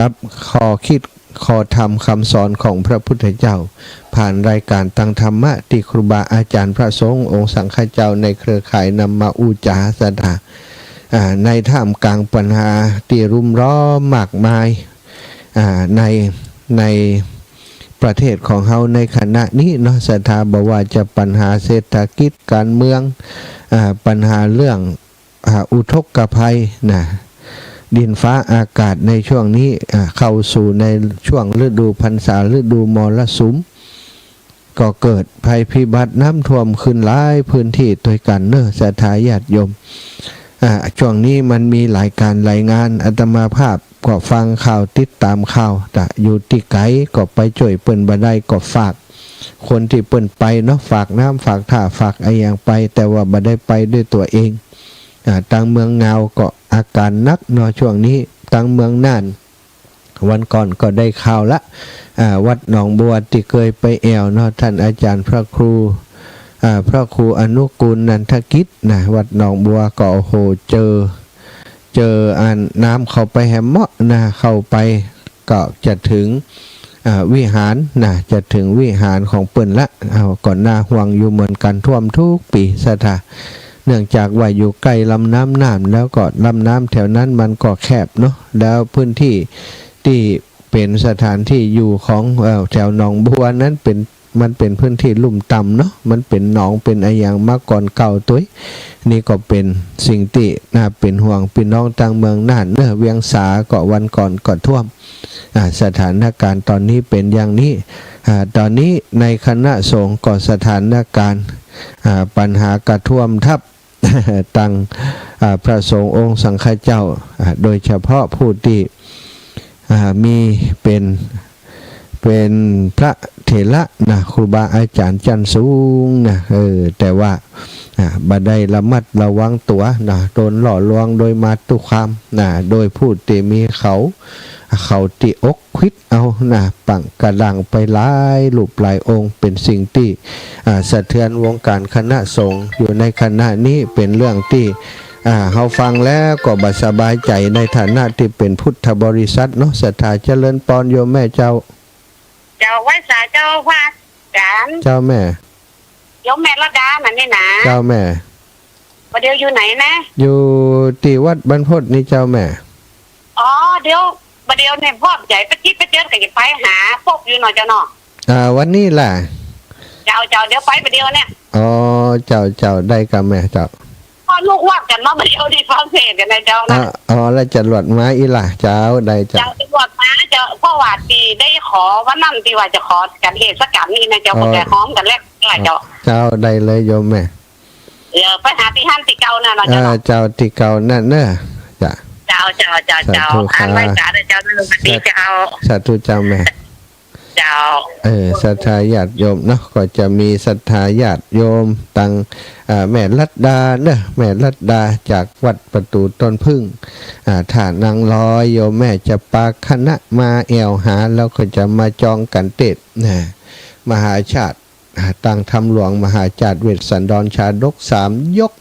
รับข้อคิดข้อธรรมคำสอนของพระพุทธเจ้าผ่านรายการตังธรรมะที่ครูบาอาจารย์พระสงฆ์องค์สังฆเจ้าในเครือข่ายนำมาอุจาสดาในท่ามกลางปัญหาที่รุมร้อมมากมายในประเทศของเราในขณะนี้เนาะศรัทธาบอกว่าจะปัญหาเศรษฐกิจการเมืองปัญหาเรื่องอุทกภัยนะดินฟ้าอากาศในช่วงนี้เข้าสู่ในช่วงฤดูพรรษาฤดูมรสุมก็เกิดภัยพิบัติน้ำท่วมขึ้นหลายพื้นที่ด้วยกันเนอะศรัทธาญาติโยมช่วงนี้มันมีหลายการรายงานอาตมาภาพก็ฟังข่าวติดตามข่าวแต่อยู่ที่ไกลก็ไปช่วยเปิ้นบ่ได้ก็ฝากคนที่เปิ้นไปเนาะฝากน้ำฝากท่าฝากไอ้อย่างไปแต่ว่าบ่ได้ไปด้วยตัวเองทางเมืองเงาก็อาการนักเนาะช่วงนี้ทางเมืองน่านวันก่อนก็ได้ข่าวละวัดหนองบัวที่เคยไปแอวเนาะท่านอาจารย์พระครูอนุกูลนันทกิจนะวัดหนองบัวก็โอ้โหเจอน้ำเข้าไปแหมเมาะนะเข้าไปก็จะถึงวิหารนะจะถึงวิหารของเปิ้นละก่อนหน้าห่วงอยู่เหมือนกันท่วมทุกปีสถาเนื่องจากว่าอยู่ใกล้ลำน้ำน่านแล้วก็ลำน้ำแถวนั้นมันก็แคบเนาะแล้วพื้นที่ที่เป็นสถานที่อยู่ของแถวหนองบัวนั้นมันเป็นพื้นที่ลุ่มต่ำเนาะมันเป็นหนองเป็นอะไรอย่างมาก่อนเก่าตัวนี่ก็เป็นสิ่งที่น่าเป็นห่วงพี่น้องต่างเมืองน่านเนอะเวียงสาก็วันก่อนก็ท่วมสถานการณ์ตอนนี้เป็นอย่างนี้ตอนนี้ในคณะสงฆ์ก็สถานการณ์ปัญหากระท่วมทับตั้งพระสงฆ์องค์สังฆเจ้าโดยเฉพาะผู้ที่มีเป็นพระเถระนะครูบาอาจารย์ชั้นสูงนะแต่ว่าบ่ได้ระมัดระวังตัวนะโดนหล่อลวงโดยมาตุความนะโดยผู้ที่มีเขาติอกควิดเอานะปังกระดังไปหลายรูปหลายองค์เป็นสิ่งที่สะเทือนวงการคณะสงฆ์อยู่ในคณะนี้เป็นเรื่องที่เราฟังแล้วก็บ่สบายใจในฐานะที่เป็นพุทธบริษัทเนาะศรัทธาเจริญปอนโยมแม่เจ้าไว้สาเจ้าพระอาจารย์เจ้าแม่โยมแม่ระดานั่นนี่นะเจ้าแม่ประเดี๋ยวอยู่ไหนนะอยู่ที่วัดบรรพตนี่เจ้าแม่เดี๋ยวประเดี๋ยวเนี่ยพ่อใหญ่ไปคิดไปเจอกันจะไปหาพบอยู่หน่อยเจ้าเนาะวันนี้ล่ะเจ้าเดี๋ยวไปประเดี๋ยวเนี่ยเจ้าได้กับแม่เจ้าพ่อลูกว่ากันเนาะประเดี๋ยวที่ฟังเทศกันนะเจ้านะแล้วจะหลวดไม้อีล่ะเจ้าได้เจ้าจะหลวดมาเจ้าพ่อว่าตีได้ขอว่านั่นที่ว่าจะขอกันเหตุสักกันนี่นะเจ้าคนแต่หอมกันแรกเจ้าได้เลยโยมแม่ไปหาที่ห้านที่เก่าน่ะเนาะเจ้าที่เก่านั่นเนอะเจ้าอันไว้สาเจ้านั่นสวัสดีเจ้าสาธุเจ้าแม่เจ้าศรัทธาญาติโยมเนาะก็จะมีศรัทธาญาติโยมตังแม่ลัดดาเนอะแม่ลัดดาจากวัดประตูต้นพึ่งถ้านางลอยโยมแม่จะปาคณะมาแอวหาแล้วก็จะมาจองกันเต็ดนะมหาชาติตั้งทำหลวงมหาจารย์เวสสันดรชาดก3ยก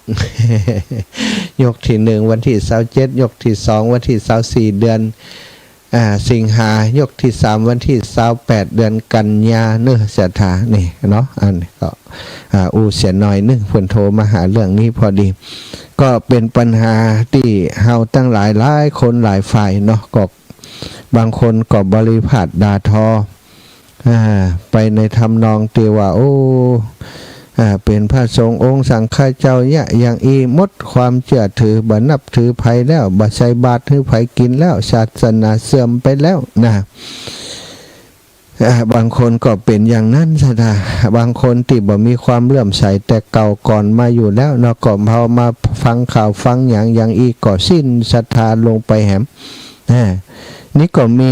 ยกที่1วันที่27ยกที่2วันที่24เดือนสิงหายกที่3วันที่28เดือนกันยาเนื้อเสียถานี่เนาะอันนี้ก็เสียหน่อยนึงเพิ่นโทรมาหาเรื่องนี้พอดีก็เป็นปัญหาที่เฮาตั้งหลายคนหลายฝ่ายเนาะก็บางคนก็บริพาทด่าทอไปในทำนองที่ว่าเป็นพระสงฆ์องค์สังฆเจ้าเนี่ยอย่างมดความเชื่อถือบ่นับถือไผแล้วบ่ใส่บาตรถือไผกินแล้วศาสนาเสื่อมไปแล้วนะบางคนก็เป็นอย่างนั้นซะนะบางคนที่บ่มีความเลื่อมใสแต่เก่าก่อนมาอยู่แล้วเนาะก็พอมาฟังข่าวฟังอย่างอีกก็สิ้นศรัทธาลงไปแหมนี่ก็มี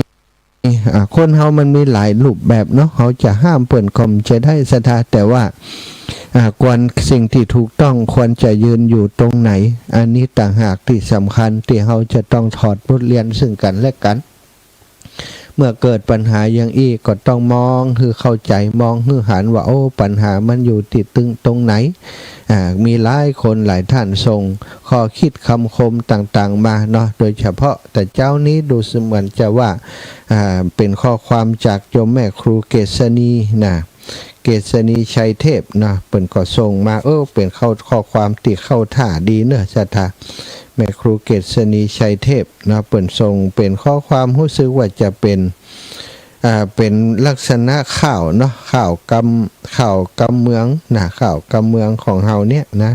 คนเฮามันมีหลายรูปแบบเนาะเขาจะห้ามเปิ่นก็จะได้ศรัทธาแต่ว่าควรสิ่งที่ถูกต้องควรจะยืนอยู่ตรงไหนอันนี้ต่างหากที่สำคัญที่เราจะต้องถอดบทเรียนซึ่งกันและกัน เมื่อเกิดปัญหาอย่างอีกก็ต้องมองคือเข้าใจมองคือหันว่าปัญหามันอยู่ติดตึงตรงไหน มีหลายคนหลายท่านส่งข้อคิดคำคมต่างๆมาเนาะโดยเฉพาะแต่เจ้านี้ดูเสมือนจะว่าเป็นข้อความจากโยมแม่ครูเกษณีนะเกษณีชัยเทพนะเปิ่นก็ส่งมาเป็นข้อความติเข้าท่าดีเนอะศรัทธาแม่ครูเกษณีชัยเทพนะเปิ่นส่งเป็นข้อความรู้สึกว่าจะเป็นลักษณะข่าวเนาะข่าวกำเมืองนะข่าวกำเมืองของเฮาเนี่ยนะ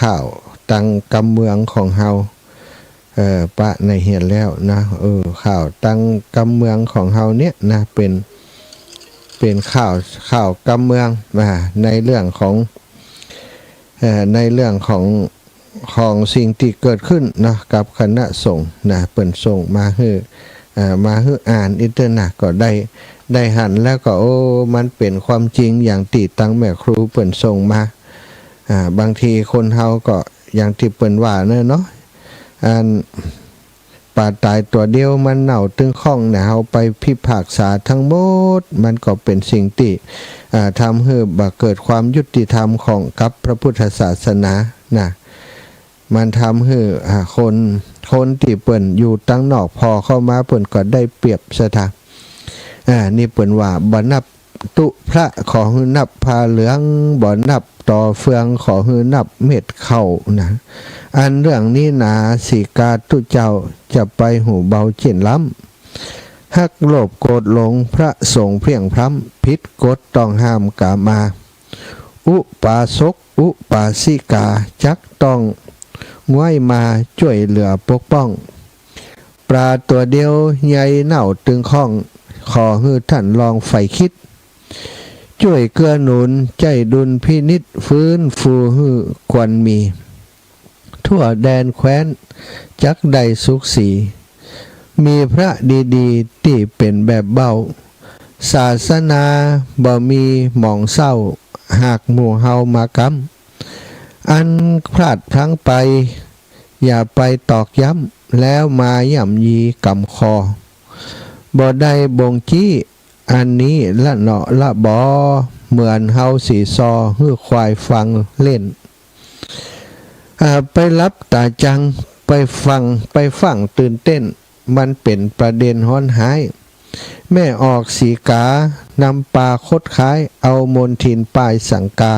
ข่าวตังกำเมืองของเฮาปะในเห็นแล้วนะข่าวตังกำเมืองของเฮาเนี่ยนะเป็นข่าวกำเมืองในเรื่องของสิ่งที่เกิดขึ้นเนาะกับคณะสงฆ์นะเปิ่นส่งมาให้อ่านอินเทอร์เน็ตก็ได้หันแล้วก็มันเป็นความจริงอย่างติตั้งแม่ครูเปิ่นส่งมาบางทีคนเฮาก็อย่างที่เปิ่นว่าเนาะปลาตายตัวเดียวมันเน่าตึงข้องเนี่ยเฮาไปพิพากษาทั้งหมดมันก็เป็นสิ่งที่ทำให้เกิดความยุติธรรมของกับพระพุทธศาสนานะมันทำให้คนที่เปิ่นอยู่ตั้งนอกพอเข้ามาเปิ่นก็ได้เปรียบสถานี่เปิ่นว่าบ่นับตุพระขอหือนับพาเหลืองบ่นับต่อเฟืองขอหือนับเม็ดเข้านะอันเรื่องนี้นาสีกาตุเจ้าจะไปหูเบาเช่นล้ำฮักโลภโกรธหลงพระสงฆ์เพียงพร้ำผิดกฎต้องห้ามกามาอุปาสกอุปาสิกาจักต้องง่วยมาช่วยเหลือปกป้องปลาตัวเดียวใหญ่เน่าตึงข้องขอให้ท่านลองไฟคิดช่วยเกื้อหนุนใจดุลพินิจฟื้นฟูให้ควรมีทั่วแดนแคว้นจักใดสุขสีมีพระดีๆที่เป็นแบบเบาศาสนาบ่มีหมองเศร้าหากหมู่เฮามากำอันพลาดพลั้งไปอย่าไปตอกย้ำแล้วมาย่ำยีกำคอบ่ได้บ่งจี้อันนี้ละเนาะละบอเหมือนเฮาสีซอฮือควายฟังเล่นไปรับตาจังไปฟังตื่นเต้นมันเป็นประเด็นฮ้อนหายแม่ออกสีกานำปลาคดขายเอามนทินปลายสังกา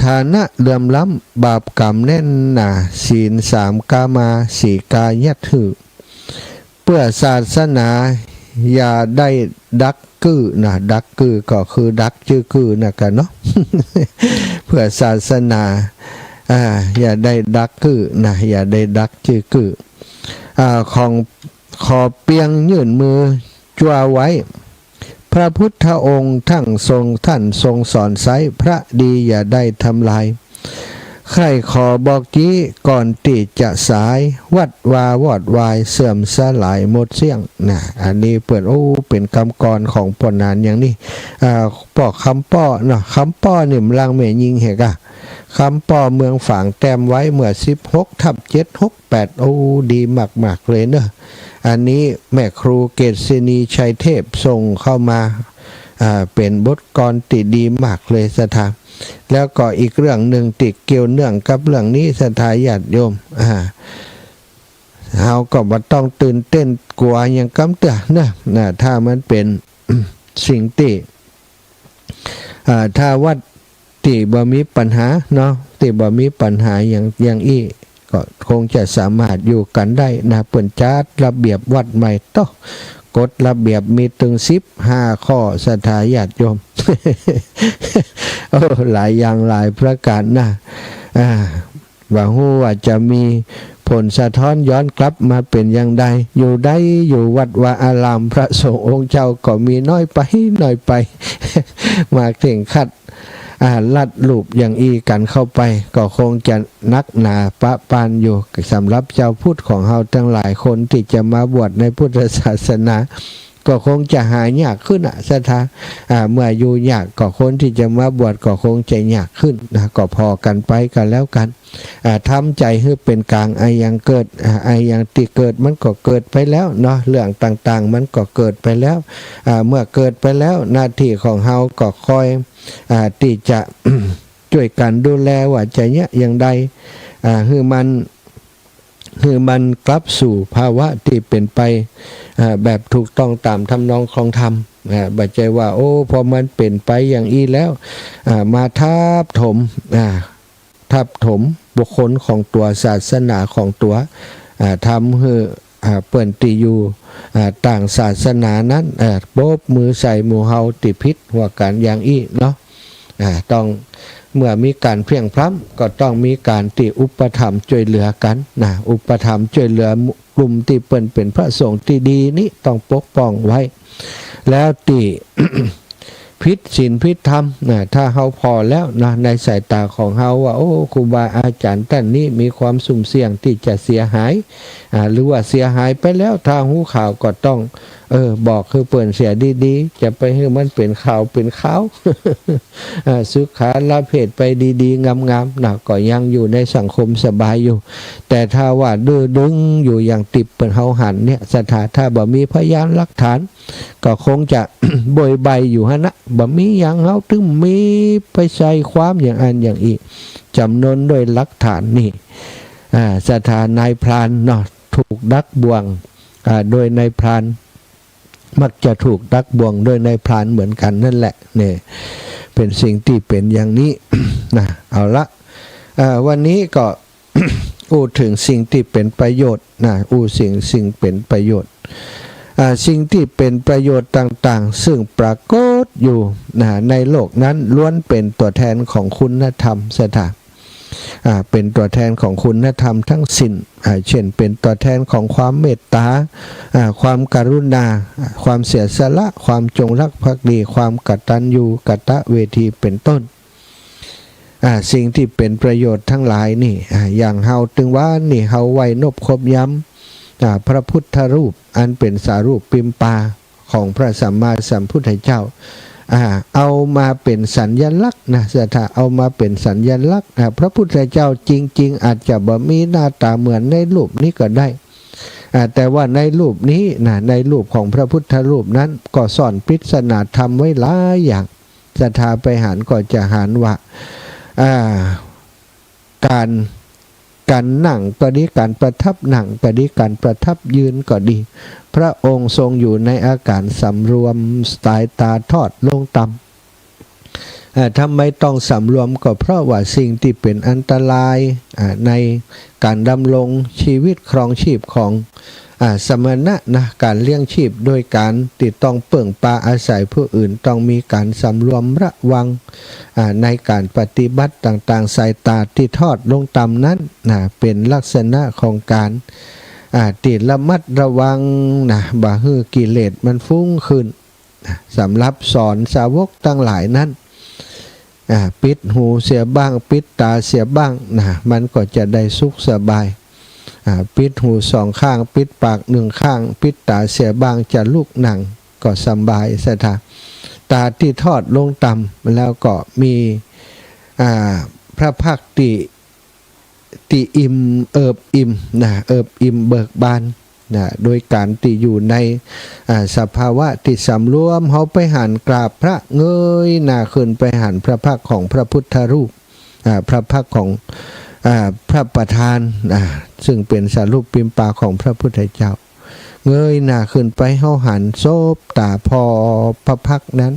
ฐานะเลื่อมล้ำบาปกรรมแน่นหนาศีล3กามาสีกายัดถือเพื่อศาสนาอย่าได้ดักกือนะดักกือก็คือดักชื่อกือนะกันเนาะ เพื่อศาสนาอย่าได้ดักกือนะอย่าได้ดักชื่อกือของขอเปียงยื่นมือจั่วไว้พระพุทธองค์ท่านทรงสอนไซพระดีอย่าได้ทำลายใครขอบอกจี้ก่อนติจะสายวัดวาวอดวายเสื่อมสลายหมดเสี่ยงนะอันนี้เปิดเป็นคำกรของปนานอย่างนี้ปอกคำป้อเนาะคำป้อนี่มลังเมยิงเหกะคำป้อเมืองฝางแต้มไว้เมื่อ16/768ดีมากๆเลยเนอะอันนี้แม่ครูเกษณีชัยเทพส่งเข้ามาเป็นบทกลติดีมากเลยสถาแล้วก็อีกเรื่องหนึ่งติดเกี่ยวเนื่องกับเรื่องนี้สถาญาติโยมเฮาก็บ่ต้องตื่นเต้นกลัวอย่างกำเตือนะถ้ามันเป็น สิ่งที่ถ้าวัดที่บ่มีปัญหาเนาะที่บ่มีปัญหาอย่างอี้ก็คงจะสามารถอยู่กันได้นะเปิ่นจัดระเบียบวัดใหม่ต่อกฎระเบียบมีถึง15ข้อสถาญาติโยม หลายอย่างหลายประการนะว่าฮู้ว่าจะมีผลสะท้อนย้อนกลับมาเป็นอย่างใดอยู่วัดวาอารามพระสงฆ์องค์เจ้าก็มีน้อยไป มาเข่งขัดลัดลูปอย่างอีกันเข้าไปก็คงจะนักหนาปะปานอยู่สำหรับเจ้าพุทธของเฮาทั้งหลายคนที่จะมาบวชในพุทธศาสนาก็คงจะหายากขึ้นสถาเมื่ออยู่ยากก็คนที่จะมาบวชก็คงจะยากขึ้นนะก็พอกันไปกันแล้วกันทำใจให้เป็นกลางยังเกิดยังที่เกิดมันก็เกิดไปแล้วเนาะเรื่องต่างๆมันก็เกิดไปแล้วเมื่อเกิดไปแล้วหน้าที่ของเฮาก็คอยที่จะ ช่วยกันดูแลว่าจะเนี่ยอย่างใดคือมันกลับสู่ภาวะที่เป็นไปแบบถูกต้องตามทำนองครองธรรมบัจใจว่าโอ้พอมันเป็นไปอย่างอีแล้วมาทับถมบุคคลของตัวศาสนาของตัวทำให้เปิ่นตีอยู่ต่างศาสนานั้นโป๊บมือใส่หมู่เฮาติพิษหัวกันอย่างอีเนาะต้องเมื่อมีการเพียงพล้ำก็ต้องมีการติอุปถัมภ์ช่วยเหลือกันอุปถัมภ์ช่วยเหลือกลุ่มที่เปิ่นเป็นพระสงฆ์ที่ดีนี้ต้องปกป้องไว้แล้วติ พิษศีลพิษธรรมถ้าเฮาพอแล้วนะในสายตาของเฮาว่าโอ้ครูบาอาจารย์ท่านนี้มีความสุ่มเสี่ยงที่จะเสียหายหรือว่าเสียหายไปแล้วทางหูข่าวก็ต้องบอกคือเปิ่นเสียดีๆจะไปให้มันเป็นข่าวเป็นข่าว สุขาละเพศไปดีๆงามๆนะก็ยังอยู่ในสังคมสบายอยู่แต่ถ้าว่าดื้อดึงอยู่อย่างติบเปิ่นเฮาหันเนี่ยสถาถ้าบ่มีพยานหลักฐานก็คงจะ บ่อยใบอยู่ฮะนะบ่มีอย่างเฮาถึงมีไปใส่ความอย่างอันอย่างอีกจำนวนด้วยหลักฐานนี่สถานนายพรานเนาะถูกดักบ่วงโดยนายพรานมักจะถูกดักบ่วงโดยนายพรานเหมือนกันนั่นแหละเนี่ยเป็นสิ่งที่เป็นอย่างนี้ นะเอาละวันนี้ก็ อู้ถึงสิ่งที่เป็นประโยชน์นะอู้สิ่งเป็นประโยชน์สิ่งที่เป็นประโยชน์ต่างๆซึ่งปรากฏอยู่ในโลกนั้นล้วนเป็นตัวแทนของคุณธรรมสถาเป็นตัวแทนของคุณธรรมทั้งสิ้นเช่นเป็นตัวแทนของความเมตตาความกรุณาความเสียสละความจงรักภักดีความกตัญญูกตเวทีเป็นต้นสิ่งที่เป็นประโยชน์ทั้งหลายนี่อย่างเฮาถึงว่านี่เฮาไว้นบครบย้ำพระพุทธรูปอันเป็นสารูปปิมปาของพระสัมมาสัมพุทธเจ้าเอามาเป็นสัญลักษณ์นะถ้าเอามาเป็นสัญลักษณ์พระพุทธเจ้าจริงๆอาจจะบ่มีหน้าตาเหมือนในรูปนี้ก็ได้แต่ว่าในรูปนี้ในรูปของพระพุทธรูปนั้นก็สอนปริศนาธรรมไว้หลายอย่างศรัทธาไปหารก็จะหารว่าการนั่งก็ดีการประทับนั่งก็ดีการประทับยืนก็ดีพระองค์ทรงอยู่ในอาการสำรวมสายตาทอดลงต่ำทำไมต้องสำรวมก็เพราะว่าสิ่งที่เป็นอันตรายในการดำรงชีวิตครองชีพของสมณะนะการเลี้ยงชีพโดยการติดต้องเปิ่งปลาอาศัยผู้อื่นต้องมีการสำรวมระวังในการปฏิบัติต่างๆสายตาที่ทอดลงต่ำนั้นเป็นลักษณะของการติดระมัดระวังบ่ให้กิเลสมันฟุ้งขึ้นสำหรับสอนสาวกทั้งหลายนั้นปิดหูเสียบ้างปิดตาเสียบ้างมันก็จะได้สุขสบายปิดหูสองข้างปิดปากหนึ่งข้างปิดตาเสียบ้างจะลุกนั่งก็สบายสถาตาที่ทอดลงต่ำแล้วก็มีพระภักติอิ่มเอิบอิ่มเอิบอิ่มเบิกบานโดยการที่อยู่ในสภาวะที่สำรวมเขาไปหันกราบพระเงยหน้าขึ้นไปหันพระพักของพระพุทธรูปพระพักของพระประธานซึ่งเป็นสารูปปิมปาของพระพุทธเจ้าเงยหน้าขึ้นไปเขาหันโซบตาพอพระพักนั้น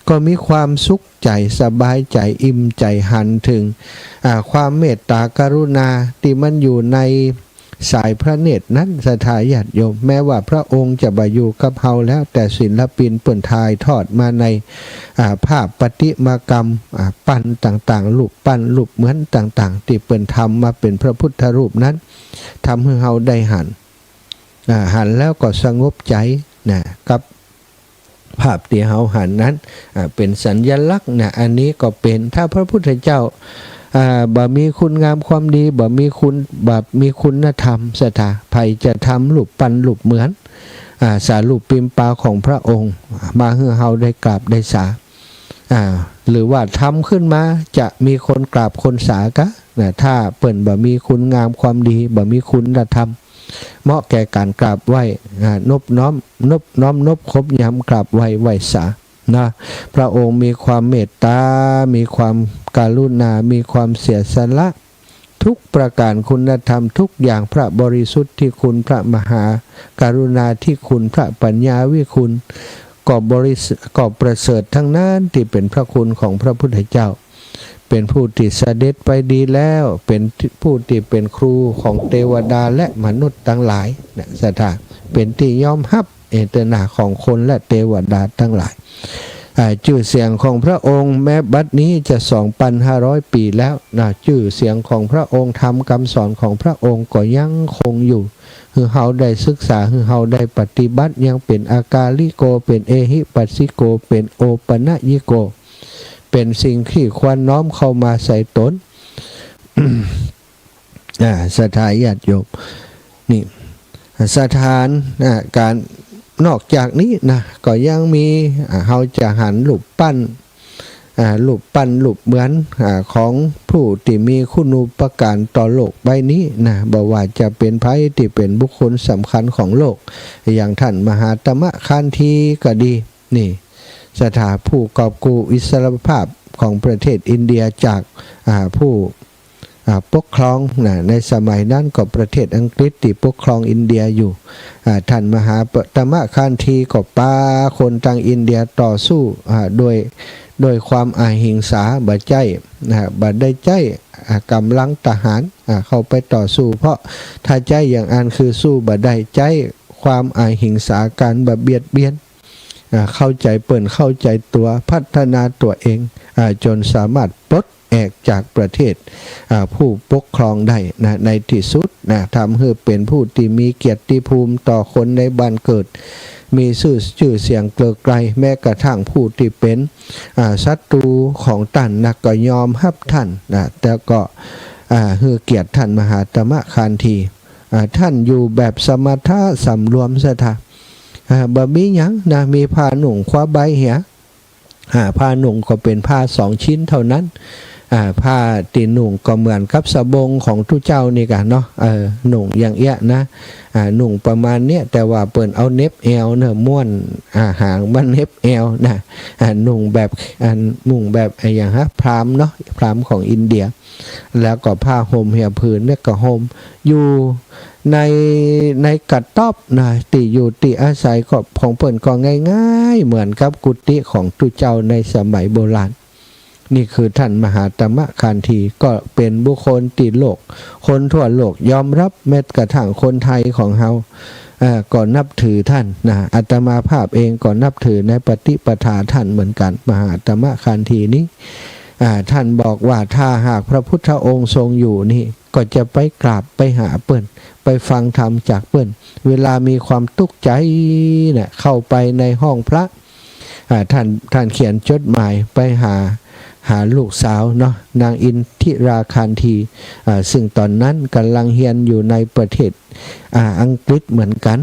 ก็มีความสุขใจสบายใจอิ่มใจหันถึงความเมตตากรุณาที่มันอยู่ในสายพระเนตรนั้นศรัทธาญาติโยมแม้ว่าพระองค์จะบาอยู่กับเฮาแล้วแต่ศิลปินเปิ่นทายทอดมาในภาพประติมากรรมปั้นต่างๆรูปปั้นรูปเหมือนต่างๆที่เปิ่นทำมาเป็นพระพุทธรูปนั้นทำให้เฮาได้หันแล้วก็สงบใจกับภาพที่เฮาหันนั้นเป็นสัญลักษณ์อันนี้ก็เป็นถ้าพระพุทธเจ้าบ่มีคุณงามความดีบ่มีคุณธรรมศรัทธาไผจะทำรูปปั้นรูปเหมือนสารูปปิมปาของพระองค์มาให้เฮาได้กราบได้สาหรือว่าทำขึ้นมาจะมีคนกราบคนสากะถ้าเปิ่นบ่มีคุณงามความดีบ่มีคุณธรรมเหมาะแก่การกราบไหว้นบน้อมคบย้ำกราบไหว้สา นะพระองค์มีความเมตตามีความกรุณามีความเสียสละทุกประการคุณธรรมทุกอย่างพระบริสุทธิ์ที่คุณพระมหากรุณาที่คุณพระปัญญาวิคุณก็ประเสริฐทั้งนั้นที่เป็นพระคุณของพระพุทธเจ้าเป็นผู้ที่เสด็จไปดีแล้วเป็นผู้ที่เป็นครูของเทวดาและมนุษย์ทั้งหลายนะสถาเป็นที่ยอมรับเอตนาของคนและเทวดาทั้งหลายชื่อเสียงของพระองค์แม้บัดนี้จะ 2,500 ปีแล้วนะชื่อเสียงของพระองค์ธรรมคำสอนของพระองค์ก็ยังคงอยู่คือเฮาได้ศึกษาคือเฮาได้ปฏิบัติยังเป็นอากาลิโกเป็นเอหิปัสสิโกเป็นโอปนยิโกเป็นสิ่งที่ควรน้อมเข้ามาใส่ตน สถานญาติโยมนี่สถานการนอกจากนี้นะก็ยังมีเฮาจะหันรูปปั้นรูปเหมือนของผู้ที่มีคุณูปการต่อโลกใบนี้นะบ่ว่าจะเป็นไผที่เป็นบุคคลสำคัญของโลกอย่างท่านมหาตมะคันธีก็ดีนี่สถาผู้กอบกู้อิสรภาพของประเทศอินเดียจากผู้ปกครองในสมัยนั้นก็ประเทศอังกฤษที่ปกครองอินเดียอยู่ท่านมหาตมะคันธีก็พาคนทางอินเดียต่อสู้โดยความอหิงสาบ่ได้ใจกำลังทหารเข้าไปต่อสู้เพราะถ้าใจอย่างอันคือสู้บ่ได้ใจความอหิงสาการเบียดเบียนเข้าใจเปิ่นเข้าใจตัวพัฒนาตัวเองจนสามารถปลดแอกจากประเทศผู้ปกครองได้ในที่สุดทำให้เป็นผู้ที่มีเกียรติภูมิต่อคนในบ้านเกิดมีชื่อเสียงเกลือไกลแม้กระทั่งผู้ที่เป็นศัตรูของท่านก็ยอมรับท่านแต่ก็ให้เกียรติท่านมหาตมะคันธีท่านอยู่แบบสมถะสำรวมสถาบ่มีหยังนะมีผ้าหนุ่งคว้าใบเหียผ้าหนุ่งก็เป็นผ้า2 ชิ้นเท่านั้นผ้าตีหนุ่งก็เหมือนกับสบงของทุเจ้านี่กันเนาะหนุ่งอย่างเอี้ยนะหนุ่งประมาณเนี้ยแต่ว่าเปิ่นเอาเน็บเอวเนื้อม้วนหางมันเน็บเอวนะหนุ่งแบบนุ่งแบบอย่างพราหมณ์เนาะพราหมณ์ของอินเดียแล้วก็ผ้าห่มเหี่ยผืนเนี่ยก็ห่มอยู่ในกัดตอบนะติอยู่ติอาศัยก็ของเปิ่นก็ง่ายๆเหมือนกับกุฏิของทุเจ้าในสมัยโบราณนี่คือท่านมหาตมะคันธีก็เป็นบุคคลติโลกคนทั่วโลกยอมรับแม้กระทั่งคนไทยของเฮาก็นับถือท่านนะอาตมาภาพเองก็นับถือในปฏิปทาท่านเหมือนกันมหาตมะคันธีนี้ท่านบอกว่าถ้าหากพระพุทธองค์ทรงอยู่นี่ก็จะไปกราบไปหาเปิ้นไปฟังธรรมจากเปิ้นเวลามีความทุกข์ใจเนี่ยเข้าไปในห้องพระท่านเขียนจดหมายไปหาลูกสาวเนาะนางอินทิราคันธีซึ่งตอนนั้นกำลังเรียนอยู่ในประเทศอังกฤษเหมือนกัน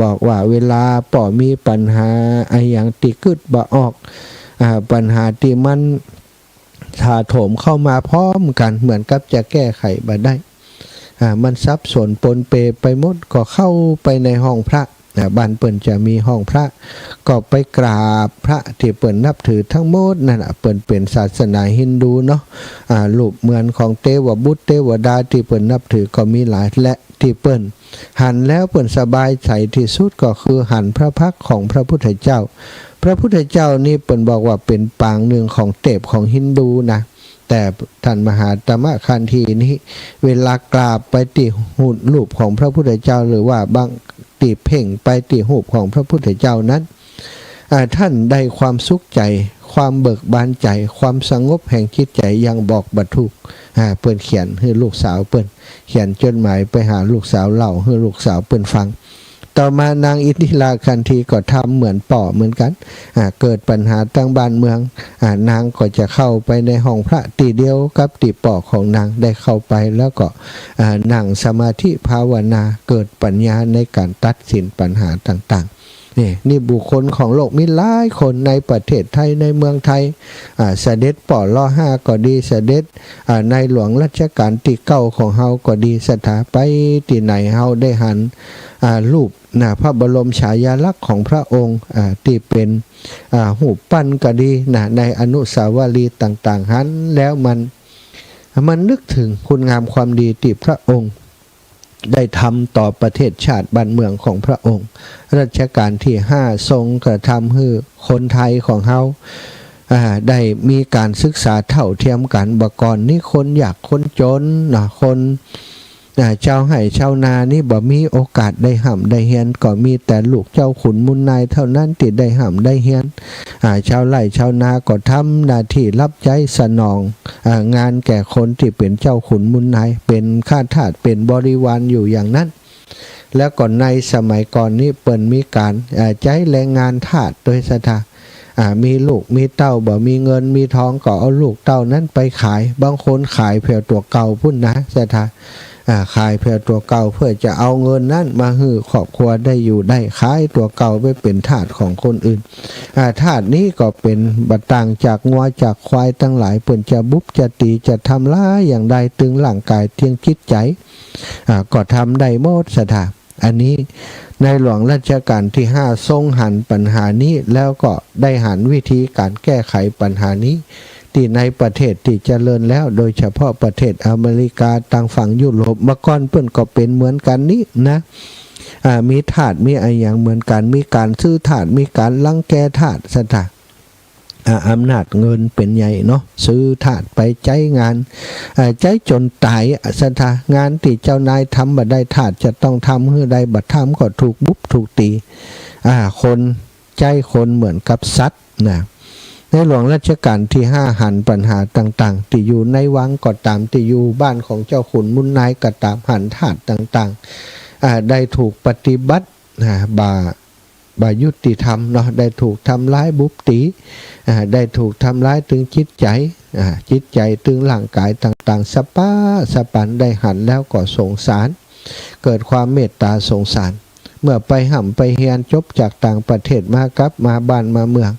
บอกว่าเวลาป่อมีปัญหาอย่างติกึดบ่ออกปัญหาที่มันถาโถมเข้ามาพร้อมกันเหมือนกับจะแก้ไขบ่ได้มันซับซ้อนปนเปไปหมดก็เข้าไปในห้องพระบ้านเปิ่นจะมีห้องพระก็ไปกราบพระที่เปิ่นนับถือทั้งหมดนั่นเปิ่นเป็นศาสนาฮินดูเนาะรูปเหมือนของเทวบุตรเทวดาที่เปิ่นนับถือก็มีหลายและที่เปิ่นหันแล้วเปิ่นสบายใจที่สุดก็คือหันพระพักของพระพุทธเจ้าพระพุทธเจ้านี่เปิ่นบอกว่าเป็นปางหนึ่งของเทพของฮินดูนะแต่ท่านมหาตมะคันธีนี้เวลากราบไปที่หุ่นรูปของพระพุทธเจ้าหรือว่าบางตีเพ่งไปตีหูปของพระพุทธเจ้านั้นท่านได้ความสุขใจความเบิกบานใจความสงบแห่งจิตใจยังบอกบัดทุกเปิ้นเขียนให้ลูกสาวเปิ้นเขียนจดหมายไปหาลูกสาวเล่าให้ลูกสาวเปิ้นฟังต่อมานางอินทิราคันธีก็ทำเหมือนป่อเหมือนกันเกิดปัญหาตั้งบ้านเมืองนางก็จะเข้าไปในห้องพระตีเดียวกับตีป่อของนางได้เข้าไปแล้วก็นั่งสมาธิภาวนาเกิดปัญญาในการตัดสินปัญหาต่างๆนี่บุคคลของโลกมีหลายคนในประเทศไทยในเมืองไทยเสด็จป่อล่อห้าก็ดีเสด็จในหลวงรัชกาลที่9ของเฮาก็ดีสถาไปที่ไหนเฮาได้หันรูป นะพระบรมฉายาลักษณ์ของพระองค์ที่เป็นหูปปั้นก็ดีนะในอนุสาวรีย์ต่างๆหันแล้วมันนึกถึงคุณงามความดีที่พระองค์ได้ทำต่อประเทศชาติบ้านเมืองของพระองค์รัชกาลที่5ทรงกระทำให้คนไทยของเฮาได้มีการศึกษาเท่าเทียมกันบ่ก่อนนี่คนอยากคนจนนะคนเจ้าให้ชาวนานี่บ่มีโอกาสได้ห่ำได้เฮียนก็มีแต่ลูกเจ้าขุนมุนนายเท่านั้นที่ได้ห่ำได้เฮียนชาวไร่ชาวนาก็ทำหน้าที่รับใช้สนองงานแก่คนที่เป็นเจ้าขุนมุนนายเป็นข้าทาสเป็นบริวารอยู่อย่างนั้นแล้วก่อนในสมัยก่อนนี้เปิ่นมีการใช้แรงงานทาสโดยสถามีลูกมีเต้าบ่มีเงินมีทองก็เอาลูกเต้านั้นไปขายบางคนขายเพียตัวเก่าพุ่นนะสถาขายเพียตัวเก่าเพื่อจะเอาเงินนั้นมาให้ครอบครัวได้อยู่ได้ขายตัวเก่าไปเป็นทาสของคนอื่นทาสนี้ก็เป็นบัตต่างจากงัวจากควายทั้งหลายเปิ่นจะบุบจะตีจะทำร้ายอย่างใดตึงร่างกายเที่ยงจิตใจก็ทำได้หมดสถาอันนี้ในหลวงรัชกาลที่5ทรงหันปัญหานี้แล้วก็ได้หันวิธีการแก้ไขปัญหานี้ที่ในประเทศที่เจริญแล้วโดยเฉพาะประเทศอเมริกาต่างฝั่งยุโรปเมื่อก่อนเพิ่นก็เป็นเหมือนกันนี้นะมีทาสมีอะไรอย่างเหมือนกันมีการซื้อทาสมีการลังแกทาสสถานอำนาจเงินเป็นใหญ่เนาะซื้อทาสไปใจงานใจจนตายสถางานที่เจ้านายทำบ่ได้ทาสจะต้องทำเพื่อใดบัดทำก็ถูกบุบถูกตีคนใจคนเหมือนกับสัตว์นะในหลวงรัชกาลที่5หันปัญหาต่างๆที่อยู่ในวังก็ตามที่อยู่บ้านของเจ้าขุนมุนนายก็ตามหันทาสต่างๆได้ถูกปฏิบัติบายุติธรรมเนาะได้ถูกทำร้ายบุบตีได้ถูกทำร้ายถึงจิตใจถึงร่างกายต่างๆสปันได้หันแล้วก็สงสารเกิดความเมตตาสงสารเมื่อไปห่ำไปเฮียนจบจากต่างประเทศมากลับมาบ้านมาเมือง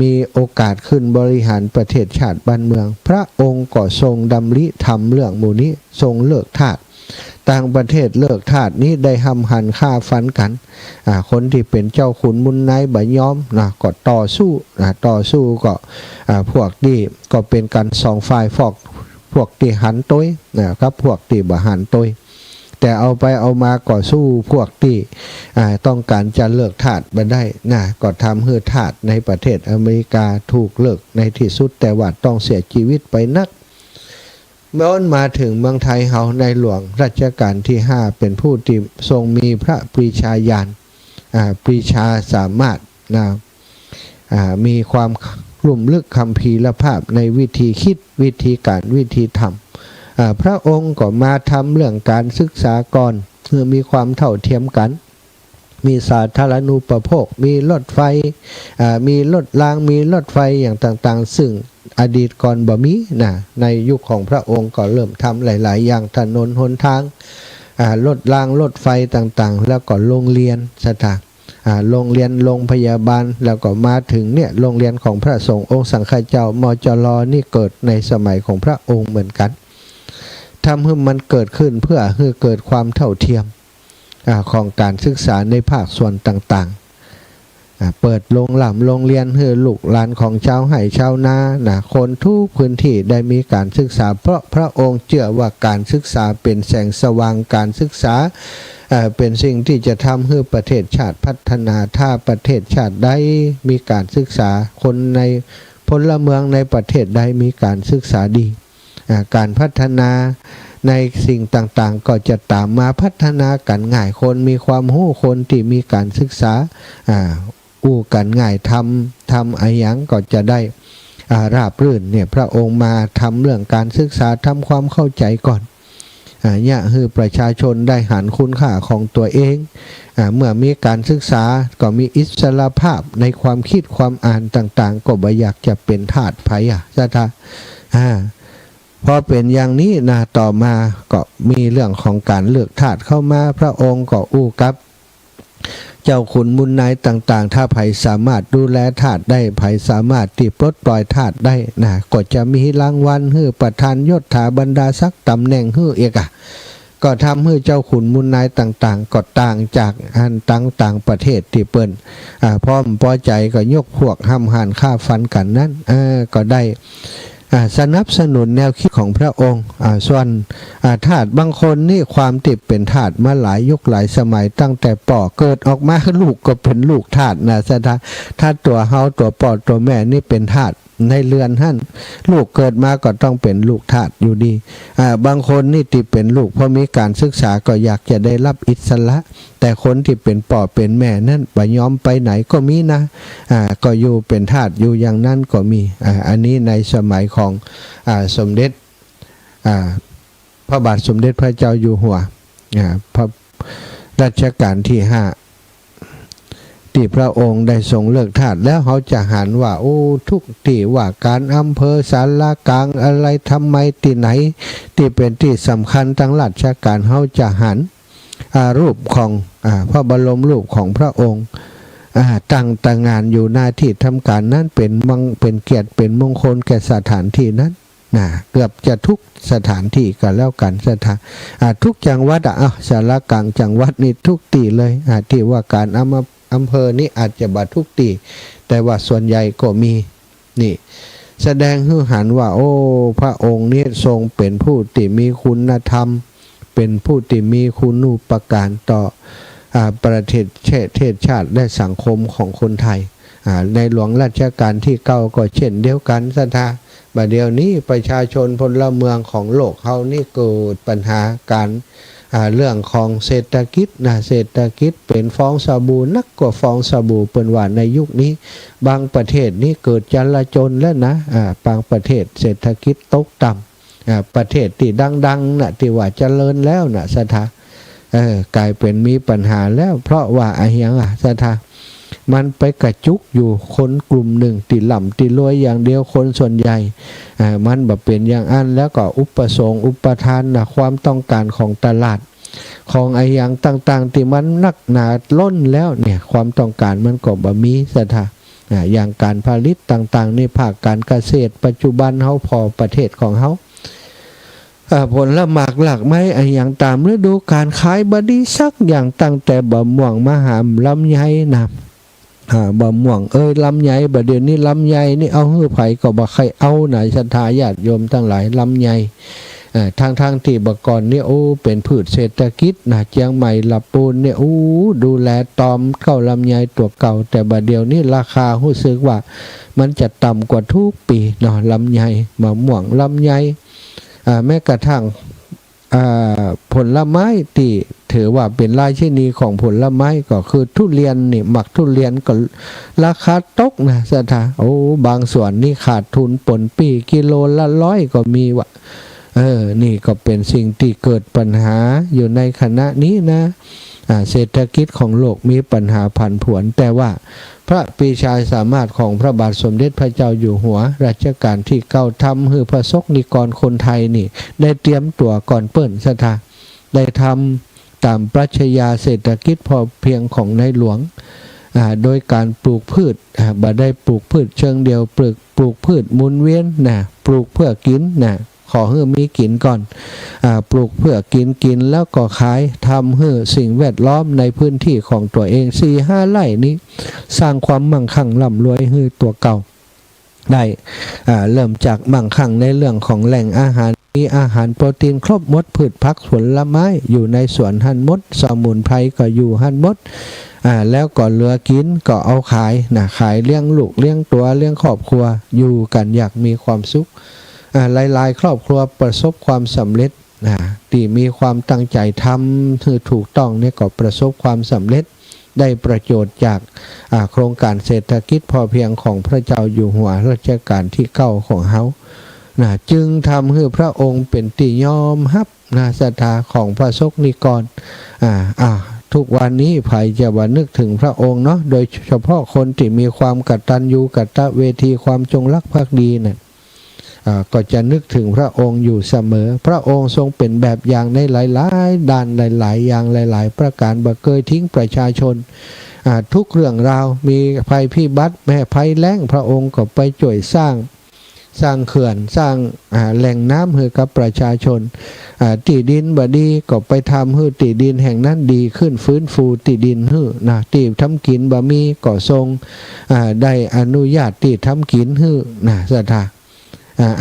มีโอกาสขึ้นบริหารประเทศชาติบ้านเมืองพระองค์ก็ทรงดำริทำเรื่องหมู่นี้ทรงเลิกทาสต่างประเทศเลิกทาสนี้ได้ห้ำหันฆ่าฟันกันคนที่เป็นเจ้าขุนมุนนายบ่ยอมนะก็ต่อสู้ก็พวกที่ก็เป็นกันสองฝ่ายพวกที่หันต้ยนะครับพวกที่บ่หันต้ยแต่เอาไปเอามาก็สู้พวกที่ต้องการจะเลิกทาสมาได้นะก็ทำให้ทาสในประเทศอเมริกาถูกเลิกในที่สุดแต่ว่าต้องเสียชีวิตไปนักเมื่อมาถึงเมืองไทยเฮาในหลวงรัชกาลที่5เป็นผู้ที่ทรงมีพระปรีชาญาณปรีชาสามารถนะมีความลุ่มลึกคัมภีรภาพในวิธีคิดวิธีการวิธีทำพระองค์ก็มาทำเรื่องการศึกษาก่อนเพื่อมีความเท่าเทียมกันมีสาธารณูปโภคมีรถไฟมีรถรางมีรถไฟอย่างต่างๆซึ่งอดีตก่อนบ่มีนะในยุคของพระองค์ก็เริ่มทำหลายๆอย่างถนนหนทางรถรางรถไฟต่างๆแล้วก็โรงเรียนสถานโรงเรียนโรงพยาบาลแล้วก็มาถึงเนี่ยโรงเรียนของพระสงฆ์องค์สังฆเจ้ามจล.นี่เกิดในสมัยของพระองค์เหมือนกันทำให้มันเกิดขึ้นเพื่อให้เกิดความเท่าเทียมของการศึกษาในภาคส่วนต่างๆเปิดโรงเรียนให้ลูกหลานของชาวไห่ชาวนาคนทุกพื้นที่ได้มีการศึกษาเพราะพระองค์เชื่อว่าการศึกษาเป็นแสงสว่างการศึกษาเป็นสิ่งที่จะทำให้ประเทศชาติพัฒนาถ้าประเทศชาติใดมีการศึกษาคนในพลเมืองในประเทศใดมีการศึกษาดีการพัฒนาในสิ่งต่างๆก็จะตามมาพัฒนากันง่ายคนมีความรู้คนที่มีการศึกษาอู้กันง่ายทำอะไรอย่างก็จะได้ราบรื่นเนี่ยพระองค์มาทำเรื่องการศึกษาทำความเข้าใจก่อนเนี่ยคือประชาชนได้หันคุณค่าของตัวเองเมื่อมีการศึกษาก็มีอิสรภาพในความคิดความอ่านต่างๆก็บ่อยากจะเป็นทาสไผซะท่าพอเป็นอย่างนี้นะต่อมาก็มีเรื่องของการเลือกทาสเข้ามาพระองค์ก็อู้กับเจ้าขุนมุนนายต่างๆถ้าไผสามารถดูแลทาสได้ไผสามารถที่ปลดปล่อยทาสได้นะก็จะมีรางวัลให้ประทานยศถาบรรดาศักดิ์ตำแหน่งให้เอก ก็ทำให้เจ้าขุนมุนนายต่างๆก็ต่างจากอันต่างประเทศที่เปิ้นพร้อมพอใจก็ยกพวกห้ำหันฆ่าฟันกันนั้นก็ได้สนับสนุนแนวคิดของพระองค์ส่วนทาสบางคนนี่ความติดเป็นทาสมาหลายยุคหลายสมัยตั้งแต่ป่อเกิดออกมาลูกก็เป็นลูกทาสนะถ้าตัวเฮาตัวป่อตัวแม่นี่เป็นทาสในเรือนหั่นลูกเกิดมาก็ต้องเป็นลูกทาสอยู่ดีบางคนนี่ที่เป็นลูกเพราะมีการศึกษาก็อยากจะได้รับอิสระแต่คนที่เป็นป่อเป็นแม่นั่นบ่ยอมไปไหนก็มีนะก็อยู่เป็นทาสอยู่อย่างนั้นก็มีอันนี้ในสมัยของสมเด็จพระบาทสมเด็จพระเจ้าอยู่หัวพระรัชกาลที่5ที่พระองค์ได้ทรงเลิกทาสแล้วเขาจะหันว่าโอ้ทุกที่ว่าการอำเภอศาลากลางอะไรทำไมที่ไหนที่เป็นที่สำคัญทางราชการเขาจะหันรูปของพระบรมรูปของพระองค์ตั้งแต่งานอยู่หน้าที่ทำการนั้นเป็นเกียรติเป็นมงคลแก่สถานที่นั้นเกือบจะทุกสถานที่กันแล้วกันทุกจังหวัดศาลากลางจังหวัดนี่ทุกที่เลยที่ว่าการอำเภอนี้อาจจะบาทุกตีแต่ว่าส่วนใหญ่ก็มีนี่แสดงให้เห็นว่าโอ้พระองค์นี้ทรงเป็นผู้ที่มีคุณธรรมเป็นผู้ที่มีคุณูปการต่อประเทศชาติและสังคมของคนไทยในหลวงรัชกาลที่9ก็เช่นเดียวกันบัดเดี๋ยวนี้ประชาชนพลเมืองของโลกเขานี่เกิดปัญหาการเรื่องของเศรษฐกิจเศรษฐกิจเป็นฟองสบู่นักกว่าฟองสบู่เปิ้นว่าในยุคนี้บางประเทศนี่เกิดจลาจลแล้วนะบางประเทศเศรษฐกิจตกต่ำประเทศที่ดังๆที่ว่าเจริญแล้วกลายเป็นมีปัญหาแล้วเพราะว่ามันไปกระจุกอยู่คนกลุ่มหนึ่งติหล่ำติรวยอย่างเดียวคนส่วนใหญ่มันแบบเป็นอย่างอันแล้วก็อุปสงค์อุปทานความต้องการของตลาดของอย่างต่างๆที่มันนักหนาล้นแล้วเนี่ยความต้องการมันก็บ่มีอย่างการผลิตต่างๆในภาคการเกษตรปัจจุบันเขาพอประเทศของเขาผลละหมากหลักไม้อย่างตามฤดูการขายบดีสักอย่างตั้งแต่บะม่วงมหามลำไยบะม่วงลำไยบะเดี๋ยวนี้ลำไยนี่เอาหื้อไผ่ก็บ่ใครเอาไหนศรัทธาญาติโยมทั้งหลายลำไยทางที่บก่อนนี่โอ้เป็นพืชเศรษฐกิจเชียงใหม่ละปูนเนี่ยดูแลตอมเข้าลำไยตัวเก่าแต่บะเดี๋ยวนี้ราคารู้สึกว่ามันจะต่ำกว่าทุกปีลำไยมะม่วงลำไยแม้กระทั่งผลไม้ที่ถือว่าเป็นราชินีของผลไม้ก็คือทุเรียนนี่หมักทุเรียนก็ราคาตกบางส่วนนี่ขาดทุนปนปีกิโลละ100ก็มีวะนี่ก็เป็นสิ่งที่เกิดปัญหาอยู่ในขณะนี้นะเศรษฐกิจของโลกมีปัญหาผันผวนแต่ว่าพระปรีชาสามารถของพระบาทสมเด็จพระเจ้าอยู่หัวรัชกาลที่9ทำให้พระสงฆ์นิกรคนไทยนี่ได้เตรียมตัวก่อนเปิ้นได้ทำตามปรัชญาเศรษฐกิจพอเพียงของในหลวงโดยการปลูกพืชบ่ได้ปลูกพืชเชิงเดียวปลูกพืชหมุนเวียนปลูกเพื่อกินขอให้มีกินก่อนปลูกเพื่อกินแล้วก็ขายทำให้สิ่งแวดล้อมในพื้นที่ของตัวเอง 4-5 ไร่นี้สร้างความมั่งคั่งร่ำรวยให้ตัวเก่าได้เริ่มจากมั่งคั่งในเรื่องของแหล่งอาหารมีอาหารโปรตีนครบหมดพืชผักผลไม้อยู่ในสวนหันมดสมุนไพรก็อยู่หันมดแล้วก็เหลือกินก็เอาขายเลี้ยงลูกเลี้ยงตัวเลี้ยงครอบครัวอยู่กันอยากมีความสุขหลายๆครอบครัวประสบความสำเร็จที่มีความตั้งใจทำคือถูกต้องเนี่ยก็ประสบความสำเร็จได้ประโยชน์จากโครงการเศรษฐกิจพอเพียงของพระเจ้าอยู่หัวรัชกาลที่9ของเขาจึงทำให้พระองค์เป็นที่ยอมรับศรัทธาของพระสงฆ์นิกรทุกวันนี้ใครจะว่านึกถึงพระองค์เนาะโดยเฉพาะคนที่มีความกตัญญูกตเวทีความจงรักภักดีก็จะนึกถึงพระองค์อยู่เสมอพระองค์ทรงเป็นแบบอย่างในหลายๆด้านหลายๆอย่างหลายๆประการบ่เคยทิ้งประชาชนทุกเรื่องราวมีภัยพิบัติแม้ภัยแล้งพระองค์ก็ไปช่วยสร้าง สร้างเขื่อนสร้างแหล่งน้ำให้กับประชาชนที่ดินบ่ดีก็ไปทำให้ที่ดินแห่งนั้นดีขึ้นฟื้นฟูที่ดินให้นะที่ทำกินบ่มีก็ทรงได้อนุญาตที่ทำกินให้นะสถา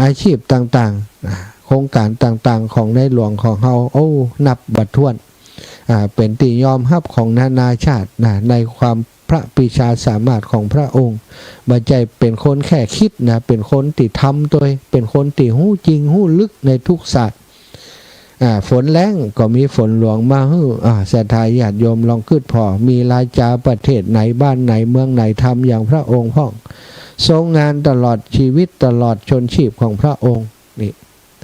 อาชีพต่างๆโครงการต่างๆของในหลวงของเฮาโอ้นับบัดถ้วนเป็นที่ยอมรับของนานาชาติในความพระปรีชาสามารถของพระองค์บ่ใจเป็นคนแค่คิดนะเป็นคนที่ทำตัวเป็นคนที่หู้จริงหู้ลึกในทุกศาสตร์ฝนแล้งก็มีฝนหลวงมาฮื้อศรัทธาญาติโยมลองคิดพอมีราชาประเทศไหนบ้านไหนเมืองไหนทำอย่างพระองค์พ่องทรงงานตลอดชีวิตตลอดชนชีพของพระองค์นี่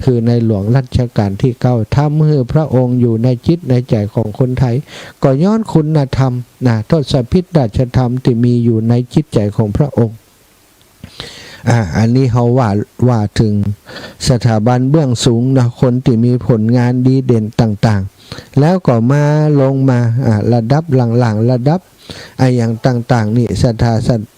คือในหลวงรัชกาลที่9ทำให้พระองค์อยู่ในจิตในใจของคนไทยก็ย้อนคุณธรรมทศพิธราชธรรมที่มีอยู่ในจิตใจของพระองค์อันนี้เขาว่าถึงสถาบันเบื้องสูงนะคนที่มีผลงานดีเด่นต่างๆแล้วก็มาลงมาระดับหลังๆระดับอย่างต่างๆนี่ศรัทธา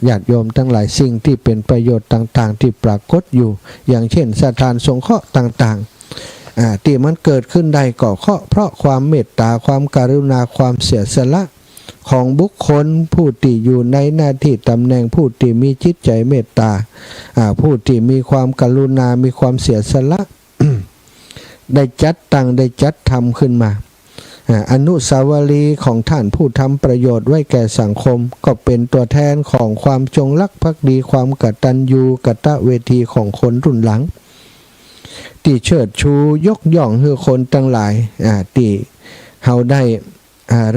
ญาติโยมทั้งหลายสิ่งที่เป็นประโยชน์ต่างๆที่ปรากฏอยู่อย่างเช่นสถานสงเคราะห์ต่างๆที่มันเกิดขึ้นได้ก็เพราะความเมตตาความกรุณาความเสียสละของบุคคลผู้ที่อยู่ในหน้าที่ตำแหน่งผู้ที่มีจิตใจเมตตาผู้ที่มีความกรุณามีความเสียสละ ได้จัดตั้งได้จัดทำขึ้นมาอนุสาวรีย์ของท่านผู้ทำประโยชน์ไว้แก่สังคมก็เป็นตัวแทนของความจงรักภักดีความกตัญญูกตเวทีของคนรุ่นหลังที่เชิดชูยกย่องให้คนทั้งหลายที่เฮาได้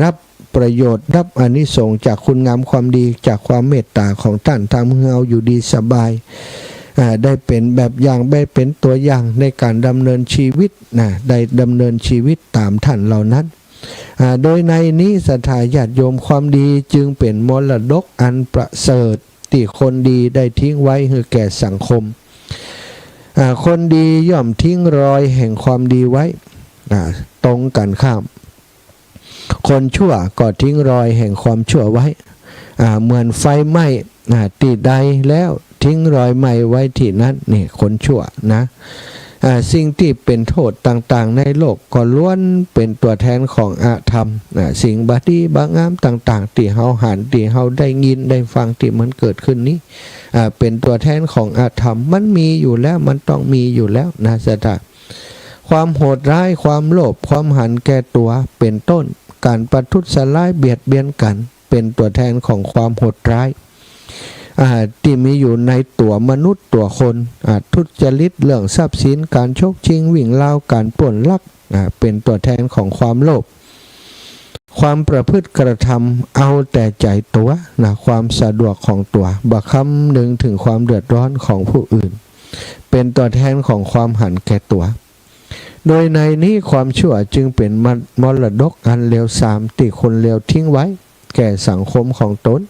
รับประโยชน์รับอานิสงส์จากคุณงามความดีจากความเมตตาของท่านทำให้เราอยู่ดีสบายได้เป็นแบบอย่างได้เป็นตัวอย่างในการดำเนินชีวิตได้ดำเนินชีวิตตามท่านเหล่านั้นโดยในนี้ศรัทธาญาติโยมความดีจึงเป็นมรดกอันประเสริฐที่คนดีได้ทิ้งไว้ให้แก่สังคมคนดีย่อมทิ้งรอยแห่งความดีไว้ตรงกันข้ามคนชั่วก็ทิ้งรอยแห่งความชั่วไว้เหมือนไฟไหม้ติดใดแล้วทิ้งรอยไหม้ไว้ที่นั้นนี่คนชั่วนะสิ่งที่เป็นโทษต่างๆในโลกก็ล้วนเป็นตัวแทนของอธรรมสิ่งบาดีบางามต่างๆที่เฮาหันที่เฮาได้ยินได้ฟังที่มันเกิดขึ้นนี้เป็นตัวแทนของอธรรมมันมีอยู่แล้วมันต้องมีอยู่แล้วนะสถาความโหดร้ายความโลภความหันแก่ตัวเป็นต้นการประทุษร้ายเบียดเบียนกันเป็นตัวแทนของความโหดร้ายที่มีอยู่ในตัวมนุษย์ตัวคนทุจริตเรื่องทรัพย์สินการชกชิงวิ่งเล่าการปล้นลักเป็นตัวแทนของความโลภความประพฤติกระทำเอาแต่ใจตัวความสะดวกของตัวบ่คำนึงถึงความเดือดร้อนของผู้อื่นเป็นตัวแทนของความหันแก่ตัวโดยในนี้ความชั่วจึงเป็นมรดกอันเลวทรามที่คนเลวทิ้งไว้แก่สังคมของตน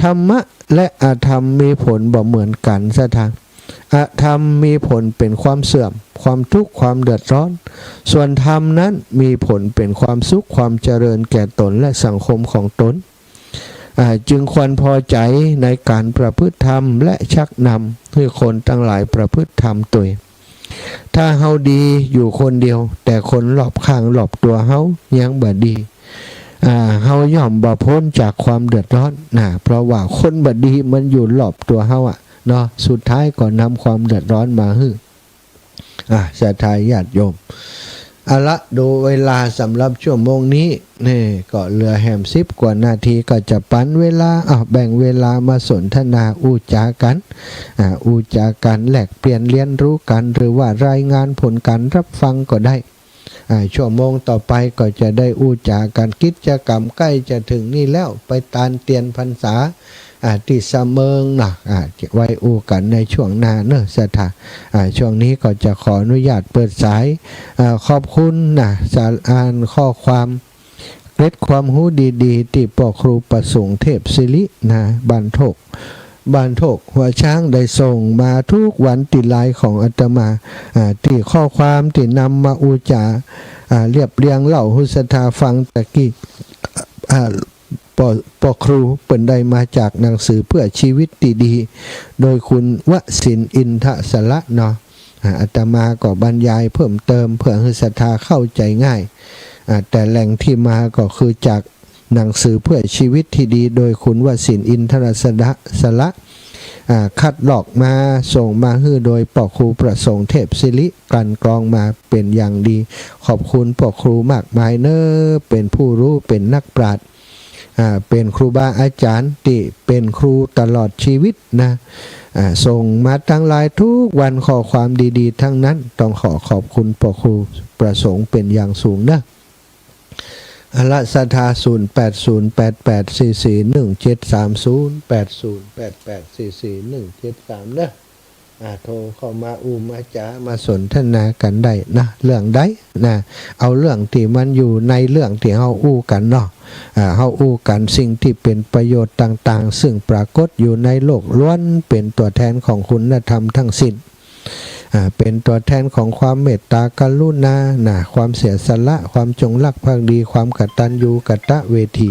ธรรมะและอธรรมมีผลบ่เหมือนกันซะทางอธรรมมีผลเป็นความเสื่อมความทุกข์ความเดือดร้อนส่วนธรรมนั้นมีผลเป็นความสุขความเจริญแก่ตนและสังคมของตนจึงควรพอใจในการประพฤติธรรมและชักนำให้คนทั้งหลายประพฤติธรรมตัวถ้าเฮาดีอยู่คนเดียวแต่คนรอบข้างรอบตัวเฮายังบ่ดีเฮาย่อมบ่พ้นจากความเดือดร้อนเพราะว่าคนบ่ดีมันอยู่รอบตัวเฮาเนาะสุดท้ายก็นำความเดือดร้อนมาให้ศรัทธาญาติโยมละดูเวลาสำหรับชั่วโมงนี้นี่ก็เหลือแหม10 กว่านาทีก็จะปันเวลาแบ่งเวลามาสนทนาอู้จากันอู้จากันแลกเปลี่ยนเรียนรู้กันหรือว่ารายงานผลการรับฟังก็ได้ชั่วโมงต่อไปก็จะได้อู้จากันกิจกรรมใกล้จะถึงนี่แล้วไปตานเตียนพรรษาที่เสมิงไว้อู้กันในช่วงหน้าเนอะสถาช่วงนี้ก็จะขออนุญาตเปิดสายขอบคุณสารอ่านข้อความเกร็ดความรู้ดีๆที่พ่อครูประสงค์เทพศิริบ้านโถกหัวช้างได้ส่งมาทุกวันติไลน์ของอาตมาที่ข้อความที่นำมาอูจาเรียบเรียงเล่าหุสธาฟังตะกี้ ปอครูเปิ่นได้มาจากหนังสือเพื่อชีวิตดีๆโดยคุณวสินทร์อินทสระเนาะอาตมาก็บรรยายเพิ่มเติมเพื่อให้ศรัทธาเข้าใจง่ายแต่แหล่งที่มาก็คือจากหนังสือเพื่อชีวิตที่ดีโดยคุณวสินทร์อินทสระคัดลอกมาส่งมาให้โดยปอครูประสงค์เทพศิริกลั่นกรองมาเป็นอย่างดีขอบคุณปอครูมากมายเนอเป็นผู้รู้เป็นนักปราชญ์เป็นครูบาอาจารย์ที่เป็นครูตลอดชีวิตนะส่งมาตั้งหลายทุกวันขอความดีๆทั้งนั้นต้องขอบคุณปอครูประสงค์เป็นอย่างสูงนะอละศรัทธา08084417308088441730นะโทรเข้ามามาจ๋ามาสนทนากันได้นะเรื่องใดนะเอาเรื่องที่มันอยู่ในเรื่องที่เฮาอู้กันเนาะเฮาอู้กันสิ่งที่เป็นประโยชน์ต่างๆซึ่งปรากฏอยู่ในโลกล้วนเป็นตัวแทนของคุณธรรมทั้งสิ้นเป็นตัวแทนของความเมตตากรุณาความเสียสละความจงรักภักดีความกตัญญูกตเวที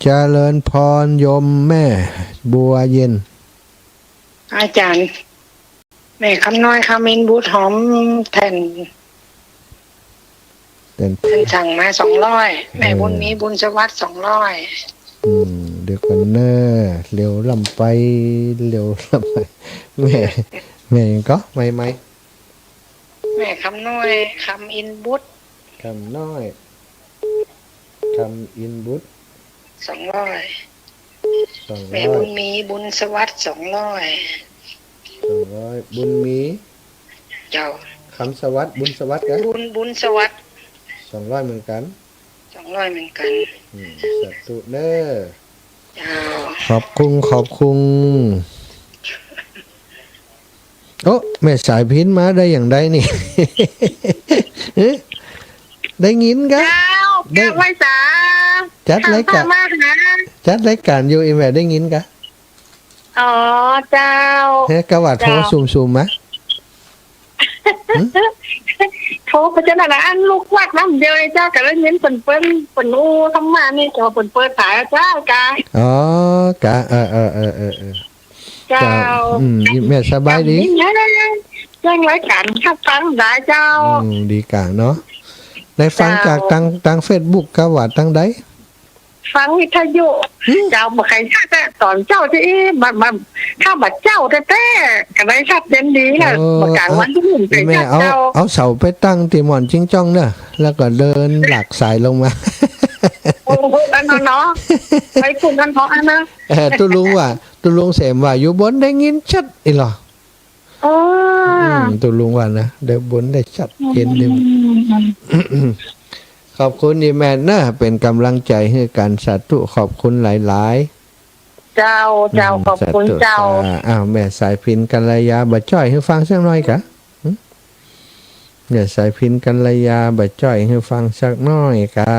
เจริญพรโยมแม่บัวเย็นอาจารย์แม่คำน้อยคำมินบูธหอมแทนสั่งมา200แม่บุญมีบุญสวัสดิ์200เดี๋ยวกันเนอเร็วลำไปเร็วลำไปแม่ก็ไม่แม่คำน้อยคำอินบุตคำน้อยคำอินบุต200แม่บุญมีบุญสวัสดิ์200บุญมีเจ้าคำสวัสดิ์บุญสวัสดิ์กันบุญสวัสดิ์200เหมือนกันสาธุเด้อขอบคุณโอ้แม่สายพินมาได้อย่างใดนี่ ได้ยินกะได้ไว้จ้าจัดรายการอยู่อีแม่ได้ยินกะอ๋อเจ้าเฮ้กะว่าโทรซุ่มๆมะโทรไปจะนั่นน่ะอันลูกวัดน้ำเดียวไอ้เจ้าก็เลยเน้นเปิ้นอู้ทำมานี่ก็เปิ้นเปิดสายเจ้ากะอ๋อกะเจ้าแม่สบายดียังรายการขับฟังได้เจ้าดีกะเนาะได้ฟังจากทาง Facebook กะว่าทางใดฟังวิทยุเจ้าบ่ใครชัดแต่ตอนเจ้าที่มันข้าบัดเจ้าแท้ๆก็ได้ชัดเด่นดีน่ะประกาศวันที่1เป็นเจ้าเอาเสาไปตั้งที่หม่อนจิงจ้องเด้อแล้วก็เดินหลักสายลงมาโอ้โหนั่นเนาะไปคุณกันเพราะอันนะตุลุงเสมว่าอยู่บนได้ยินชัดอีหรอตุลุงว่านะเดี๋ยวบนได้ชัดเห็นดิขอบคุณอีแม่นะเป็นกำลังใจให้กันสาธุขอบคุณหลายๆเจ้าขอบคุณเจ้าแม่สายพินกัลยาบ่จ้อยให้ฟังสักหน่อยกะแม่สายพินกัลยาบ่จ้อยให้ฟังสักหน่อยกะ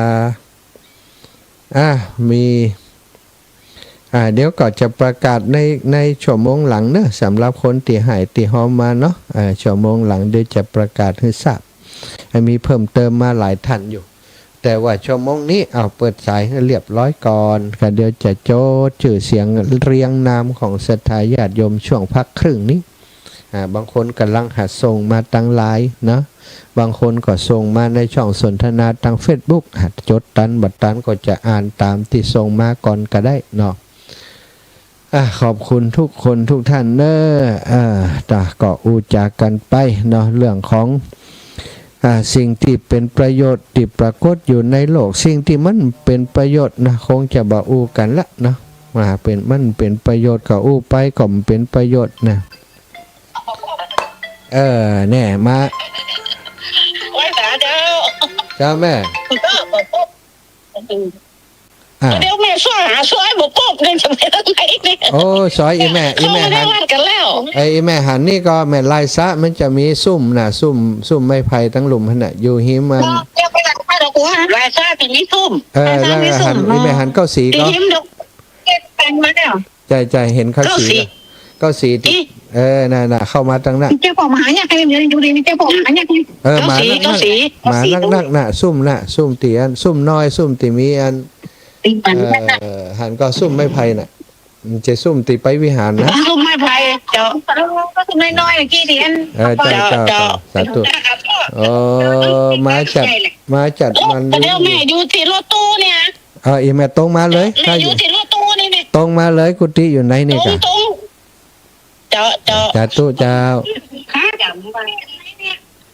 มีเดี๋ยวก็จะประกาศในชั่วโมงหลังเนอะสำหรับคนที่หายที่หอมมาเนาะชั่วโมงหลังเดี๋ยวจะประกาศให้ทราบมีเพิ่มเติมมาหลายท่านอยู่แต่ว่าชั่วโมงนี้เอาเปิดสายให้เรียบร้อยก่อนก็เดี๋ยวจะโจทย์ชื่อเสียงเรียงนามของศรัทธาญาติโยมช่วงพักครึ่งนี้บางคนกำลังหัดส่งมาตั้งไลน์นะบางคนก็ส่งมาในช่องสนทนาทาง Facebook หัดจดตันบัดตันก็จะอ่านตามที่ส่งมาก่อนก็ได้เนาะขอบคุณทุกคนทุกท่านเนอะก็อูจากกันไปเนาะเรื่องของสิ่งที่เป็นประโยชน์ที่ปรากฏอยู่ในโลกสิ่งที่มันเป็นประโยชน์นะคงจะบ่อู้กันละเนาะมันเป็นประโยชน์ก็อู้ไปก็เป็นประโยชน์นะแน่มาไว้สาเจ้าแม่เดี๋ยวแม่ช่วยบอกบนึงจะไปทางไหนนี่โอ้ซอยอีแม่หันกันแล้วอีแม่หันนี่ก็แม่ลายซะมันจะมีซุ่มไม้ไผ่ทั้งหลุมหั่นน่ะอยู่หิมมันเดี๋ยวไปหลังไปดอกว่าลายซะสิมีซุ่มแล้วหันอีแม่หัน94ก็หิมดอกเก็บแต่งมาแล้วใจเห็นเขาสี94 น่ะเข้ามาตั้งนั้น เจ้าของหมาเนี่ยใครเป็นดูดีนี่เจ้าของหมาเนี่ย หมา เจ้าสี หมานักน่ะซุ่มเตียนซุ่มน้อยซุ่มตีมีอัน ตีมันนะ หันก็ซุ่มไม่ไผ่น่ะมันจะซุ่มตีไปวิหารนะ ซุ่มไม่ไผ่เจ้าก็ซุ่มน้อยๆกี่เดือน เจ้าสาธุมาจัดมัน เดี๋ยวแม่อยู่ที่รถตู้เนี่ย อีแม่ตรงมาเลย แม่อยู่ที่รถตู้นี่เนี่ย ตรงมาเลยกุฏิอยู่ไหนนี่กะ ตรงเจ้า สาธุเจ้า ข้าจับมาเนี่ย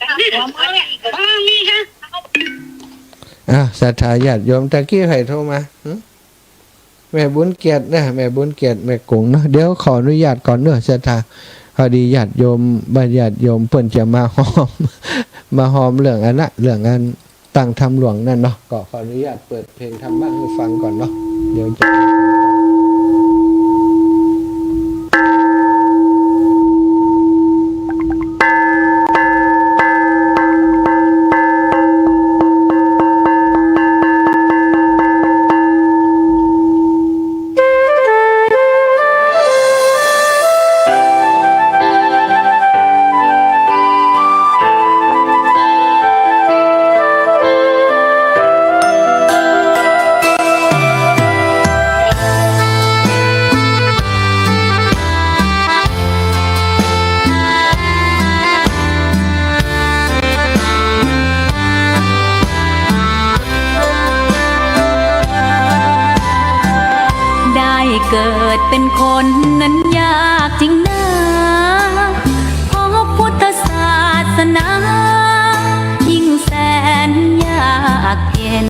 บ้างนี่ค่ะ ศรัทธาญาติโยมตะกี้ใครโทรมาแม่บุญเกียรตินะแม่บุญเกียรติแม่กุ้งเนาะเดี๋ยวขออนุญาตก่อนเนอะศรัทธาพอดีญาติโยมบ้านญาติโยมเพิ่นจะมาหอมเรื่องอันนั้นตั้งธรรมหลวงนั่นเนาะก็ขออนุญาตเปิดเพลงธรรมะให้ฟังก่อนเนาะเดี๋ยวจะได้เกิดเป็นคนนั้นยากจริงนะเพราะพุทธศาสนายิ่งแสนยากเย็น